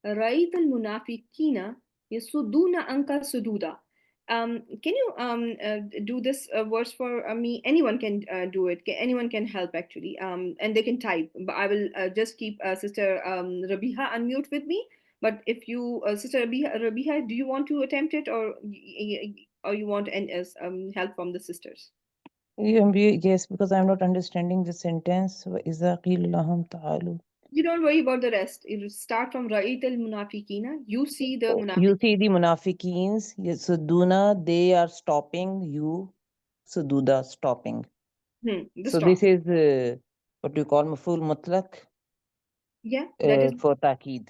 رأيت المنافقين يصدون عنك صدودا. Can you do this verse for me? Anyone can do it. Anyone can help actually, and they can type. But I will just keep Sister Rabiha unmute with me. But if you, Sister Rabiha, do you want to attempt it, or you want help from the sisters? Yes, because I'm not understanding the sentence. وَإِذَا قِيلَ لَهُمْ تَعَالُوا. You don't worry about the rest. You start from Ra'it al-Munafiqina. You see the You Munafiqeen. see the munafiqeens, Suduna, they are stopping you. Sududa, stopping. The So stop. this is what you call maful mutlaq Yeah, that is. for ta'keed.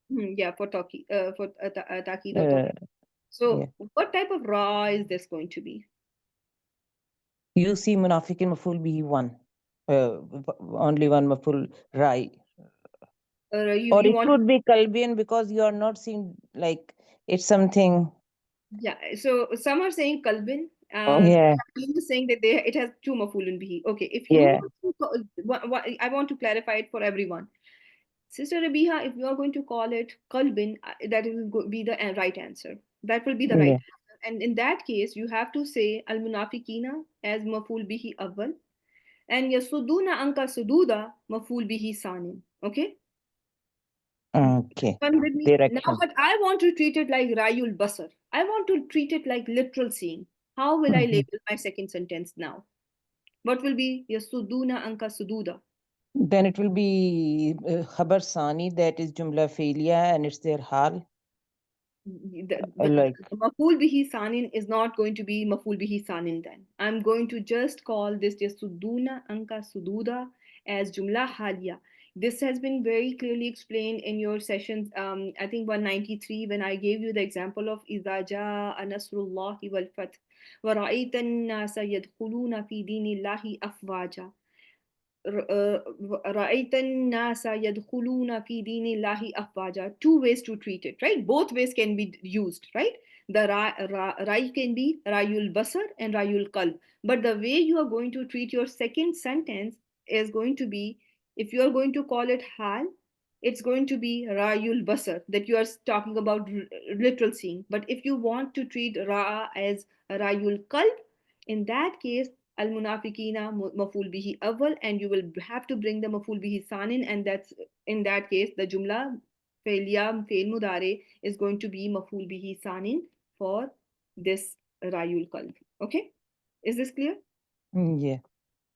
Yeah, for Taqeed or Tawqeed. So, Yeah. what type of ra is this going to be? You see munafiqin maful bihi one. Only one maful rai. Or You it want, could be kalbian because you are not seeing like it's something. yeah. So some are saying kalbin. Yeah. Some are saying that it has two mafulun bihi. Okay, if you Yeah. want to, I want to clarify it for everyone. Sister Rabiha, if you are going to call it kalbin, that will be the right answer. That will be the right Yeah. answer. And in that case, you have to say al munafiqina as maful bihi awwal, and yasuduna anka sududa maful bihi sanin. Okay. Okay. One with me now, Direction. but I want to treat it like Rayul Basar. I want to treat it like literal seeing. How will I label my second sentence now? What will be Yasuduna Anka Sududa? Then it will be khabar sani, that is jumla failya, and it's their hal. But Like Maful Bihi Sanin is not going to be Maful Bihi Sanin then. I'm going to just call this Yasuduna Anka Sududa as Jumla Halia. This has been very clearly explained in your sessions, I think 193, when I gave you the example of إِذَا جَاءَ نَصْرُ اللَّهِ وَالْفَتْحُ وَرَأَيْتَ النَّاسَ يَدْخُلُونَ فِي دِينِ اللَّهِ أَفْوَاجًا. رَأَيْتَ النَّاسَ يَدْخُلُونَ فِي دِينِ اللَّهِ أَفْوَاجًا. Two ways to treat it, right? Both ways can be used, right? The Rai can be Rayul Basar and Rayul Qalb. But the way you are going to treat your second sentence is going to be, if you are going to call it Hal, it's going to be Rayul Basar, that you are talking about literal seeing. But if you want to treat Ra as Rayul Qalb, in that case, Al Munafiqina maful bihi awwal, and you will have to bring the maful bihi sanin, and that's in that case the jumla failya fail mudare is going to be maful bihi sanin for this Rayul Qalb. Okay, is this clear? Yeah.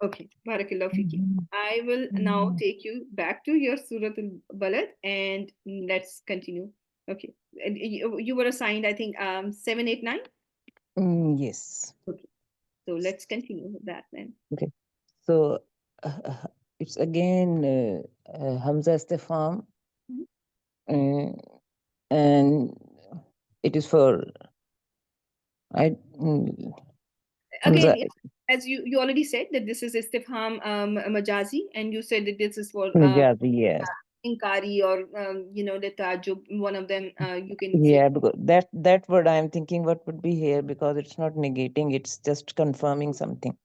Okay, barakallahu fiki. I will now take you back to your Surah Al-Balad and let's continue. Okay, and you were assigned, I think, 7, 8, 9. Yes. Okay, so let's continue with that then. Okay. So it's again Hamza Istifham, and it is for Hamza. Again, as you already said that this is istifham majazi, and you said that this is for Majazi, yes. inkari or the tajub. One of them you can say. Yeah, because that word I'm thinking what would be here, because it's not negating, it's just confirming something.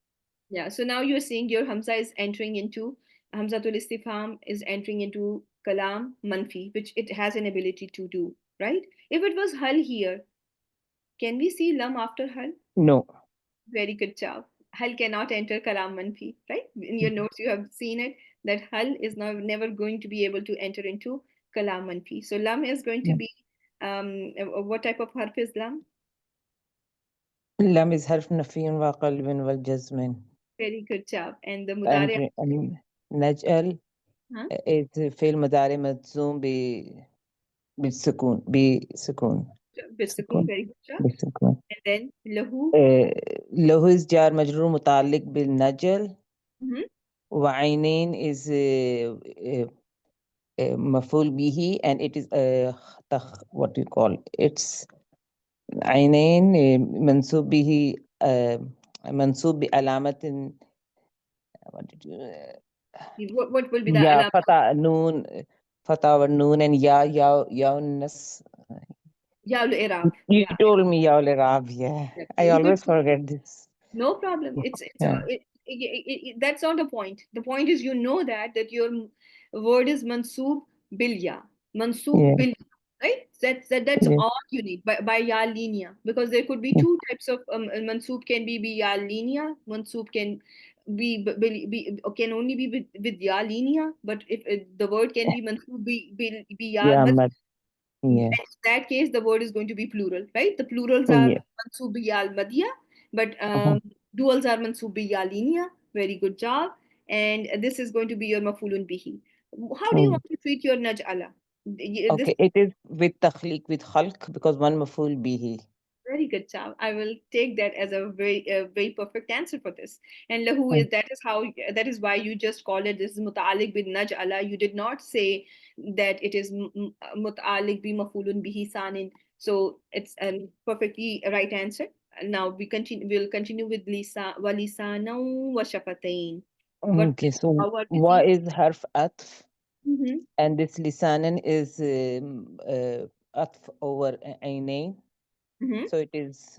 Yeah, so now you're saying your Hamza is entering into Hamzatul Istifham is entering into Kalam Manfi, which it has an ability to do, right? If it was Hal here, can we see Lam after Hal? No. Very good job. Hal cannot enter Kalam Manfi, right? In your notes, you have seen it that Hal is now never going to be able to enter into Kalam Manfi. So Lam is going to be what type of harf is Lam? Lam is harf nafiyun wa qalbin wal jazmin. Very good job. And the Mudari And Naj'al is fi'l mudari majzoom بالسكون بسكون Bisakun, very good job. بالسكون. And then Lahu. له is jar majroor متعلق بالنجل. وعينين is مفعول به, and it is what do you call it's عينين منصوب به منصوب بعلامة what did you What will be the يا alam? فتى نون فتى والنون and يا النس. Yaul Irab. You told me Yaul Arab, yeah. I always forget this. No problem. Yeah. That's not the point. The point is that your word is mansoob bilya. Mansoob bil, right? That's all you need by ya linear, because there could be two types of mansoob can be ya linear. Mansoob can can only be with ya linear, but if the word can be mansoob be ya Yeah, mad. yeah. In that case, the word is going to be plural, right? The plurals are mansoob al madya, but duals are mansoob al linear. Very good job. And this is going to be your mafulun bihi. How do you want to treat your naj'ala? Okay, it is with takhliq, with khalq, because one maful bihi. Very good job. I will take that as a very perfect answer for this. And lahu is that is why you just called it this muta'alliq bin naj'ala. You did not say that it is muta'alliq bi mafulun bihi sanin. So it's a perfectly right answer. Now we'll continue with walisana wa shafatain. Okay, so wa is harf atf, and this lisanan is atf over ainain. So it is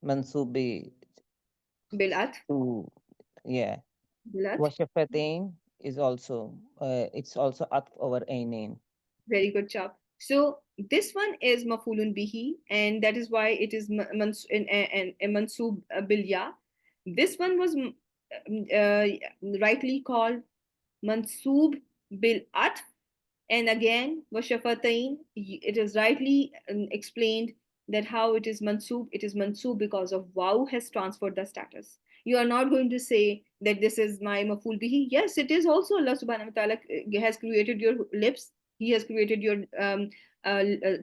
mansoob bil atf. Yeah. Wa shafatain is also it's also atf over ainain. Very good job. So this one is mafulun bihi, and that is why it is mansoob bilya. This one was rightly called mansoob bil atf, and again washafatain. It is rightly explained that how it is mansoob. It is mansoob because of waw has transferred the status. You are not going to say that this is my maful bihi. Yes, it is also Allah subhanahu wa ta'ala has created your lips. He has created your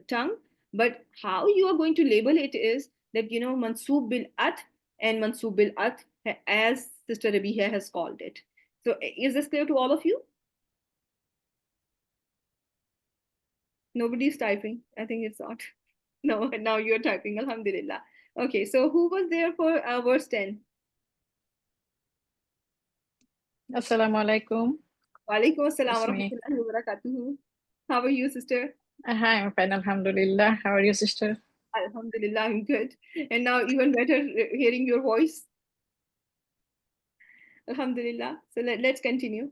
tongue. But how you are going to label it is that mansoob bil at and mansoob bil at, as Sister Rabiha has called it. So is this clear to all of you? Nobody's typing. I think it's not. No, now you're typing. Alhamdulillah. Okay, so who was there for verse 10? Assalamu alaikum. Walaikum assalam wa It's me. rahmatullahi wa barakatuhu. How are you, sister? Hi, I'm fine, alhamdulillah. How are you, sister? Alhamdulillah, I'm good. And now even better hearing your voice. Alhamdulillah. So let's continue.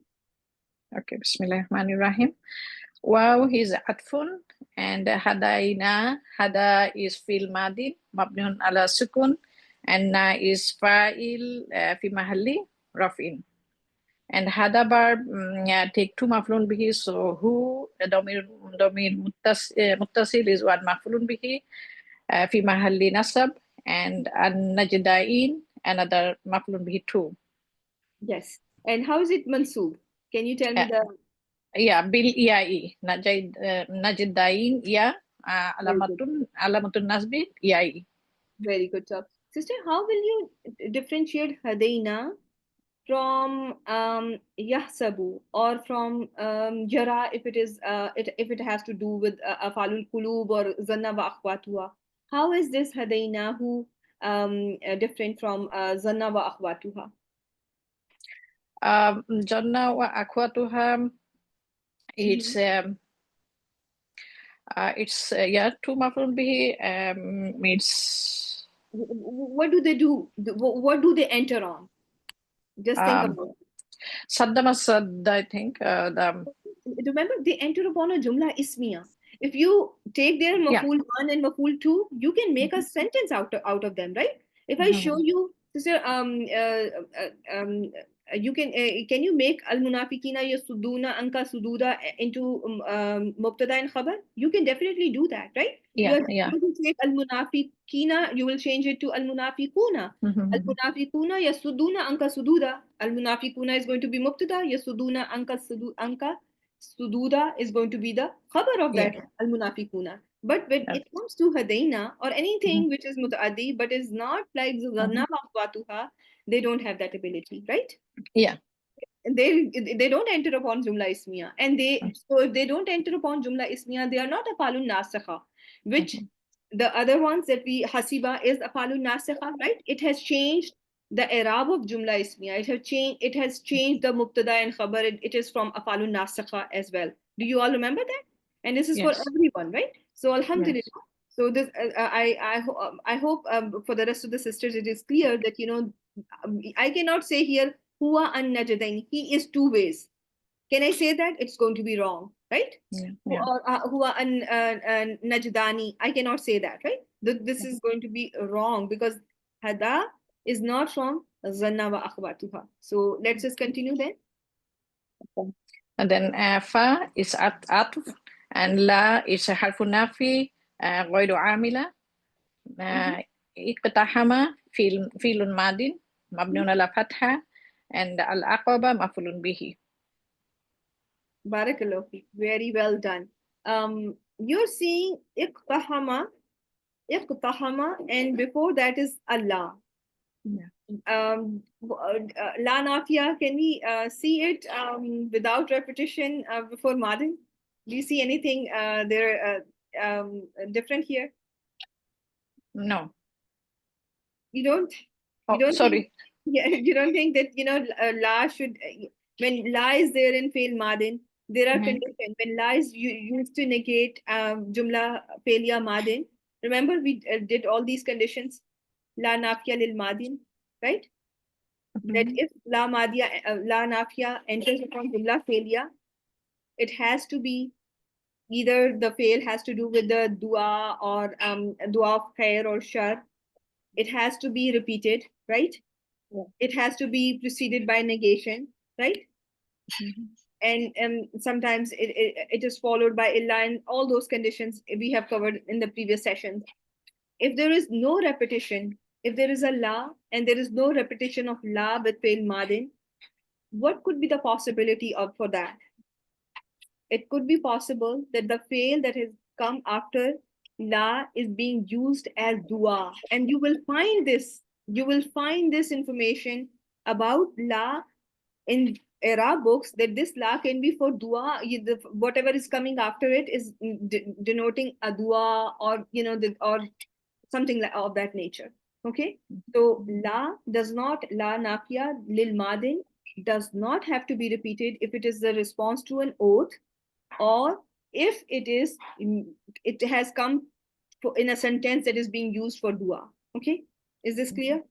Okay, Bismillahirrahmanirrahim. Wow, he's atfun, and hadaina. Hada is fil madin, mabniun ala sukun, and na is fa'il fi mahalli rafin. And hada verb take two maflun bihi. So who domir muttasil is one maflun bihi fi mahalli nasab, and an najdain another maflun bihi too. Yes. And how is it mansub? Can you tell me the... Yeah, bil iai. Najdain ya alamatun nasbi iai. Very good job. Sister, how will you differentiate hadaina from yahsabu or from jara if it has to do with afalul qulub or zanna wa akhwatuha? How is this hadaina different from zanna wa akhwatuha? Jannah wa akhwatuha, it's yeah, two maf'ul bihi. It's What do they do? What do they enter on? Just think about it. Saddama Sadd, I think. Remember, they enter upon a jumla ismiya. If you take their maf'ul 1 and maf'ul 2, you can make a sentence out of them, right? If I show you, sister, you can you make al munafiqina yasuduna anka sududa into mubtada and khabar? You can definitely do that, right? Yeah. You will take al munafiqina, you will change it to al munafiquna. Al munafiquna yasuduna anka sududa. Al munafiquna is going to be mubtada, yasuduna anka sududa is going to be the khabar of that al munafiquna. But when it comes to hadaina or anything which is mutaaddi but is not like zanna wa akhwatuha, they don't have that ability, right? Yeah. They don't enter upon jumla ismiya, and so if they don't enter upon jumla ismiya, they are not afalun nasikha, which the other ones that we hasiba is afalun nasikha, right? It has changed the i'rab of jumla ismiya. It has changed the mubtada and khabar. It is from afalun nasikha as well. Do you all remember that? And this is for everyone, right? So alhamdulillah. So this I hope for the rest of the sisters it is clear that I cannot say here huwa an najdain. He is two ways. Can I say that? It's going to be wrong, right? Or huwa an najdani. I cannot say that, right? This is going to be wrong because hada is not from zanna wa akhwatuha. So let's just continue then. And then fa is atf, and la is a harfu nafi غير عاملة. اقتحم فيل ماض مبني على فتحة, and العقبة مفعول به. Barakallahu feek. Very well done. You're seeing iqtahama, and before that is Allah. La nafiya, can we see it without repetition before madin? Do you see anything there different here? No. You don't? Sorry. You don't think that la should, when la is there in fail madin, there are conditions. When la is used to negate jumla failure madin, remember we did all these conditions. La nafiya lil madin, right? That if la nafiya enters upon jumla failure, it has to be either the fail has to do with the dua or dua of khair or shar. It has to be repeated, right? It has to be preceded by negation, right? And sometimes it is followed by illa, and all those conditions we have covered in the previous sessions. If there is no repetition, if there is a la and there is no repetition of la with fail madin, what could be the possibility for that? It could be possible that the fail that has come after la is being used as dua, and you will find this information about la in era books that this la can be for dua. Whatever is coming after it is denoting a dua, or or something like of that nature. Okay, so la does not, la nafiya lil madin does not have to be repeated if it is the response to an oath, or if it has come in a sentence that is being used for dua. Okay, is this clear?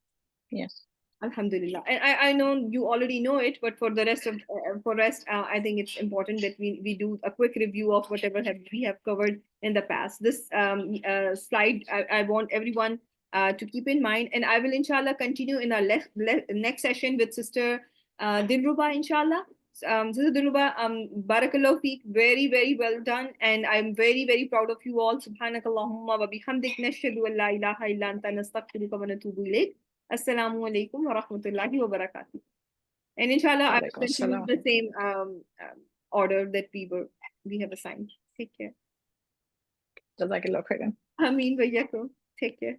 Yes. Alhamdulillah. And I know you already know it, but for the rest of I think it's important that we do a quick review of whatever we have covered in the past. This slide I want everyone to keep in mind, and I will inshallah continue in our next session with Sister Dilruba, inshallah. Sister Dilruba, barakallahu feek, very, very well done, and I'm very, very proud of you all. Subhanakallahumma wa bihamdik, nashhadu an la ilaha illa anta, nastaghfiruka wa natubu ilayk. Assalamu alaikum wa rahmatullahi wa barakatuh. And inshallah, I will continue the same order that we have assigned. Take care. Jazakallah khairan. Ameen wa yakum. Take care.